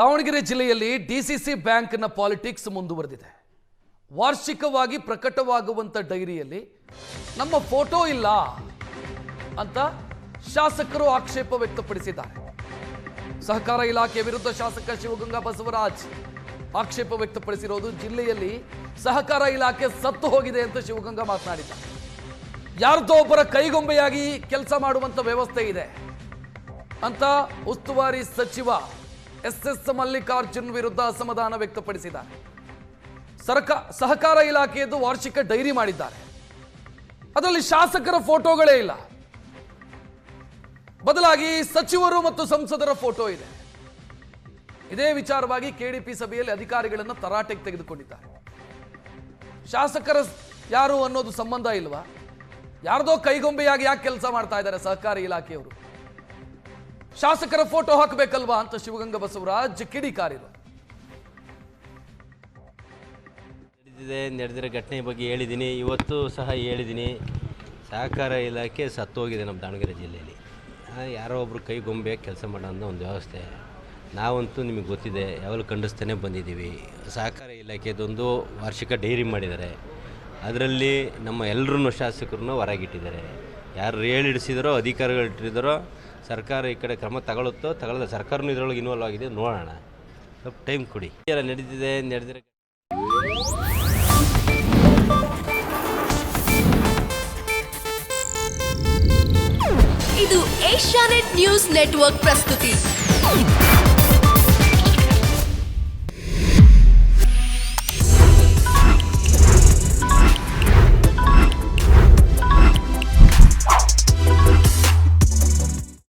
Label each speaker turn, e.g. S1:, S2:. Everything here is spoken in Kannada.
S1: ದಾವಣಗೆರೆ ಜಿಲ್ಲೆಯಲ್ಲಿ ಡಿಸಿಸಿ ಬ್ಯಾಂಕ್ನ ಪಾಲಿಟಿಕ್ಸ್ ಮುಂದುವರೆದಿದೆ. ವಾರ್ಷಿಕವಾಗಿ ಪ್ರಕಟವಾಗುವಂತ ಡೈರಿಯಲ್ಲಿ ನಮ್ಮ ಫೋಟೋ ಇಲ್ಲ ಅಂತ ಶಾಸಕರು ಆಕ್ಷೇಪ ವ್ಯಕ್ತಪಡಿಸಿದ್ದಾರೆ. ಸಹಕಾರ ಇಲಾಖೆ ವಿರುದ್ಧ ಶಾಸಕ ಶಿವಗಂಗಾ ಬಸವರಾಜ್ ಆಕ್ಷೇಪ ವ್ಯಕ್ತಪಡಿಸಿರೋದು ಜಿಲ್ಲೆಯಲ್ಲಿ ಸಹಕಾರ ಇಲಾಖೆ ಸತ್ತು ಹೋಗಿದೆ ಅಂತ ಶಿವಗಂಗಾ ಮಾತನಾಡಿದ್ದಾರೆ. ಯಾರ್ದೋ ಒಬ್ಬರ ಕೈಗೊಂಬೆಯಾಗಿ ಕೆಲಸ ಮಾಡುವಂತ ವ್ಯವಸ್ಥೆ ಇದೆ ಅಂತ ಉಸ್ತುವಾರಿ ಸಚಿವ ಎಸ್ ಮಲ್ಲಿಕಾರ್ಜುನ್ ವಿರುದ್ಧ ಅಸಮಾಧಾನ ವ್ಯಕ್ತಪಡಿಸಿದ್ದಾರೆ. ಸಹಕಾರ ಇಲಾಖೆಯದ್ದು ವಾರ್ಷಿಕ ಡೈರಿ ಮಾಡಿದ್ದಾರೆ. ಅದರಲ್ಲಿ ಶಾಸಕರ ಫೋಟೋಗಳೇ ಇಲ್ಲ, ಬದಲಾಗಿ ಸಚಿವರು ಮತ್ತು ಸಂಸದರ ಫೋಟೋ ಇದೆ. ಇದೇ ವಿಚಾರವಾಗಿ ಕೆಡಿಪಿ ಸಭೆಯಲ್ಲಿ ಅಧಿಕಾರಿಗಳನ್ನು ತರಾಟೆಗೆ ತೆಗೆದುಕೊಂಡಿದ್ದಾರೆ. ಶಾಸಕರ ಯಾರು ಅನ್ನೋದು ಸಂಬಂಧ ಇಲ್ವಾ? ಯಾರ್ದೋ ಕೈಗೊಂಬೆಯಾಗಿ ಯಾಕೆ ಕೆಲಸ ಮಾಡ್ತಾ ಇದ್ದಾರೆ ಸಹಕಾರಿ ಇಲಾಖೆಯವರು? ಶಾಸಕರ ಫೋಟೋ ಹಾಕಬೇಕಲ್ವಾ ಅಂತ ಶಿವಗಂಗಾ ಬಸವರಾಜ್ ಕಿಡಿಕಾರಿದರು.
S2: ನಡೆದಿರೋ ಘಟನೆ ಬಗ್ಗೆ ಹೇಳಿದ್ದೀನಿ, ಇವತ್ತು ಸಹ ಹೇಳಿದ್ದೀನಿ. ಸಹಕಾರ ಇಲಾಖೆ ಸತ್ತೋಗಿದೆ ನಮ್ಮ ದಾವಣಗೆರೆ ಜಿಲ್ಲೆಯಲ್ಲಿ. ಯಾರೋ ಒಬ್ಬರು ಕೈಗೊಂಬೆ ಕೆಲಸ ಮಾಡೋ ಒಂದು ವ್ಯವಸ್ಥೆ. ನಾವಂತೂ ನಿಮಗೆ ಗೊತ್ತಿದೆ, ಯಾವಾಗಲೂ ಖಂಡಿಸ್ತಾನೆ ಬಂದಿದ್ದೀವಿ. ಸಹಕಾರ ಇಲಾಖೆದೊಂದು ವಾರ್ಷಿಕ ಡೈರಿ ಮಾಡಿದ್ದಾರೆ. ಅದರಲ್ಲಿ ನಮ್ಮ ಎಲ್ಲರೂ ಶಾಸಕರನ್ನು ಹೊರಗಿಟ್ಟಿದ್ದಾರೆ. ಯಾರು ಹೇಳಿಡಿಸಿದಾರೋ ಅಧಿಕಾರಿಗಳು ಇಟ್ಟಿದ್ದಾರೋ ಸರ್ಕಾರ ಈ ಕಡೆ ಕ್ರಮ ತಗೊಳ್ಳದ ಸರ್ಕಾರನೂ ಇದರೊಳಗೆ ಇನ್ವಾಲ್ವ್ ಆಗಿದೆ. ನೋಡೋಣ, ಸ್ವಲ್ಪ ಟೈಮ್ ಕೊಡಿ. ಎಲ್ಲ ನಡೆದಿರೋ
S3: ಇದು ಏಷ್ಯಾನೆಟ್ ನ್ಯೂಸ್ ನೆಟ್ವರ್ಕ್ ಪ್ರಸ್ತುತಿ.